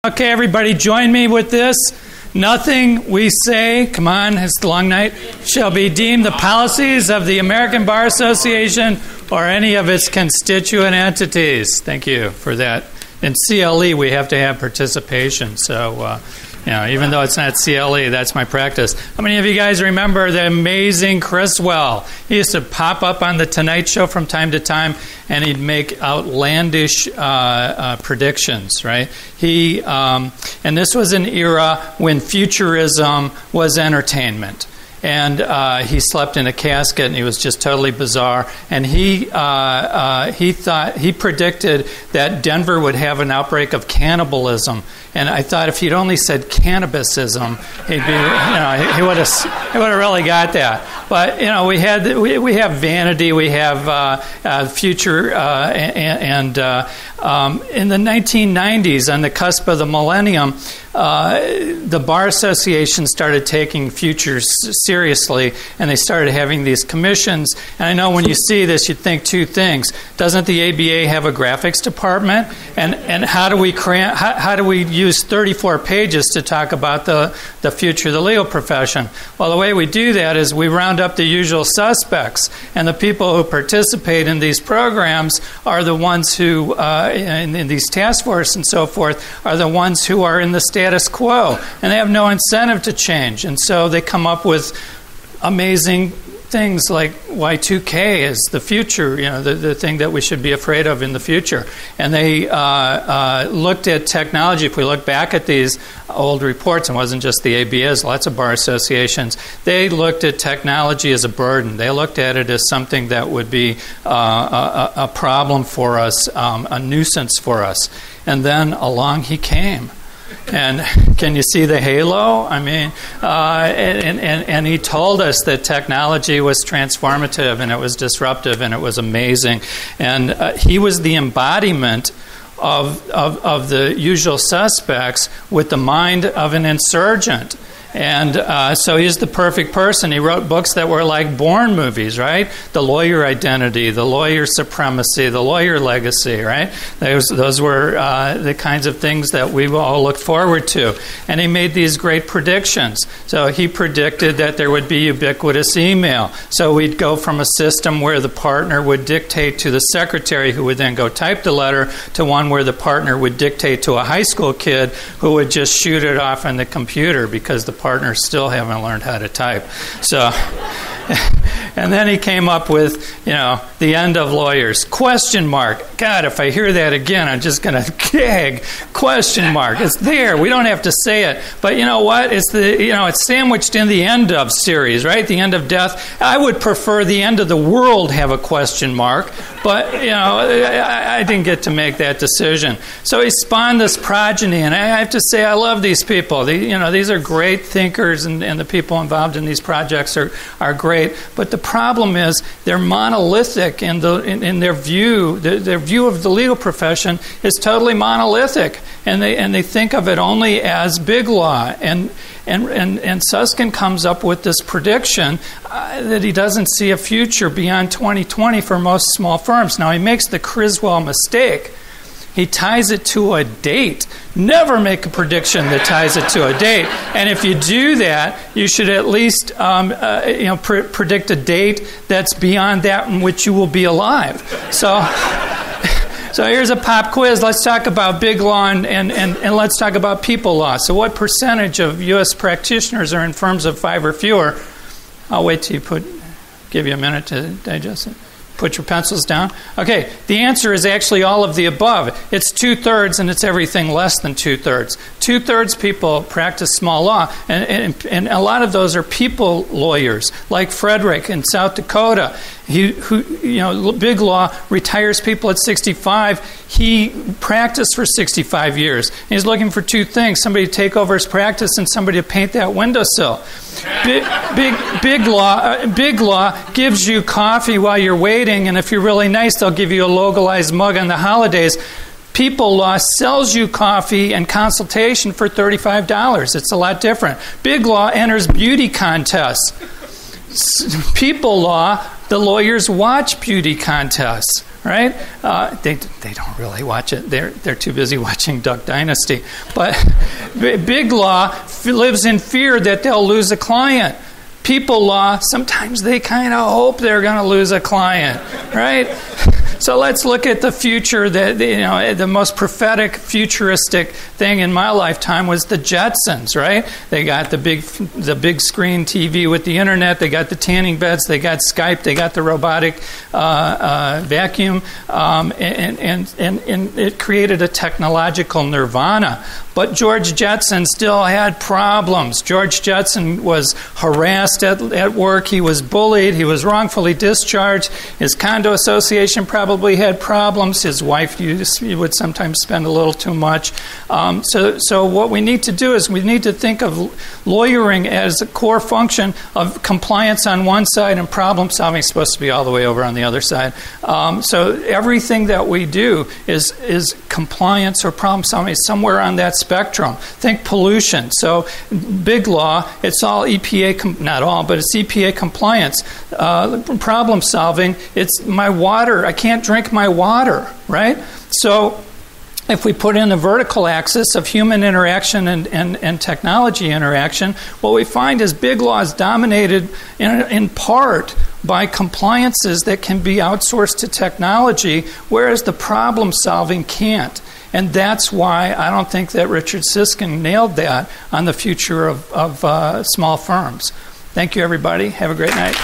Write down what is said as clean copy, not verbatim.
Okay, everybody, join me with this. Nothing we say, come on, it's the long night, shall be deemed the policies of the American Bar Association or any of its constituent entities. Thank you for that. In CLE, we have to have participation. So, even though it's not CLE, that's my practice. How many of you guys remember the amazing Criswell? He used to pop up on The Tonight Show from time to time, and he'd make outlandish predictions, right? And this was an era when futurism was entertainment. And he slept in a casket, and he was just totally bizarre. And he predicted that Denver would have an outbreak of cannibalism. And I thought if he'd only said cannabisism, he would have really got that. But we have vanity, we have future, and in the 1990s, on the cusp of the millennium, the Bar Association started taking futures seriously, and they started having these commissions. And I know when you see this, you think two things. Doesn't the ABA have a graphics department? And how do we use 34 pages to talk about the future of the legal profession? Well, the way we do that is we round up the usual suspects, and the people who participate in these programs are the ones who, in these task force and so forth, are the ones who are in the status quo, and they have no incentive to change. And so they come up with amazing things like Y2K is the future, the thing that we should be afraid of in the future. And they looked at technology. If we look back at these old reports, it wasn't just the ABAs, lots of bar associations, they looked at technology as a burden. They looked at it as something that would be a problem for us, a nuisance for us. And then along he came. And can you see the halo? I mean, and he told us that technology was transformative and it was disruptive and it was amazing. And he was the embodiment of the usual suspects with the mind of an insurgent. And so he's the perfect person. He wrote books that were like Bourne movies, right? The lawyer identity, the lawyer supremacy, the lawyer legacy, right? Those were the kinds of things that we all looked forward to. And he made these great predictions. So he predicted that there would be ubiquitous email. So we'd go from a system where the partner would dictate to the secretary, who would then go type the letter, to one where the partner would dictate to a high school kid who would just shoot it off on the computer because the partners still haven't learned how to type. So, and then he came up with, the end of lawyers. Question mark. God, if I hear that again, I'm just going to gag. Question mark. It's there. We don't have to say it. But you know what? It's it's sandwiched in the end of series, right? The end of death. I would prefer the end of the world have a question mark. But, I didn't get to make that decision. So he spawned this progeny, and I have to say I love these people. These are great thinkers, and the people involved in these projects are great. But the problem is they're monolithic in their view. Their view of the legal profession is totally monolithic, and they think of it only as big law. And Susskind comes up with this prediction that he doesn't see a future beyond 2020 for most small firms. Now, he makes the Criswell mistake. He ties it to a date. Never make a prediction that ties it to a date. And if you do that, you should at least predict a date that's beyond that in which you will be alive. So here's a pop quiz. Let's talk about big law and let's talk about people law. So what percentage of U.S. practitioners are in firms of 5 or fewer? I'll wait till give you a minute to digest it. Put your pencils down. Okay, the answer is actually all of the above. It's 2/3, and it's everything less than 2/3. 2/3 people practice small law, and a lot of those are people lawyers, like Frederick in South Dakota. Big law retires people at 65. He practiced for 65 years. And he's looking for two things: somebody to take over his practice and somebody to paint that windowsill. Big law gives you coffee while you're waiting, and if you're really nice, they'll give you a localized mug on the holidays. People law sells you coffee and consultation for $35. It's a lot different. Big law enters beauty contests. People law, the lawyers watch beauty contests. right? They don't really watch it. They're too busy watching Duck Dynasty. But big law lives in fear that they'll lose a client. People law, sometimes they kind of hope they're going to lose a client, right? So let's look at the future. The most prophetic, futuristic thing in my lifetime was the Jetsons, right? They got the big screen TV with the internet. They got the tanning beds. They got Skype. They got the robotic vacuum, and it created a technological nirvana. But George Jetson still had problems. George Jetson was harassed at work. He was bullied. He was wrongfully discharged. His condo association probably had problems. His wife would sometimes spend a little too much. So what we need to do is we need to think of lawyering as a core function of compliance on one side and problem solving is supposed to be all the way over on the other side. So everything that we do is compliance or problem solving is somewhere on that spectrum. Think pollution. So big law, it's all EPA, not all, but it's EPA compliance. Problem solving, it's my water. I can't drink my water, right? So if we put in the vertical axis of human interaction and technology interaction, what we find is big law is dominated in part by compliances that can be outsourced to technology, whereas the problem solving can't. And that's why I don't think that Richard Susskind nailed that on the future of small firms. Thank you, everybody. Have a great night.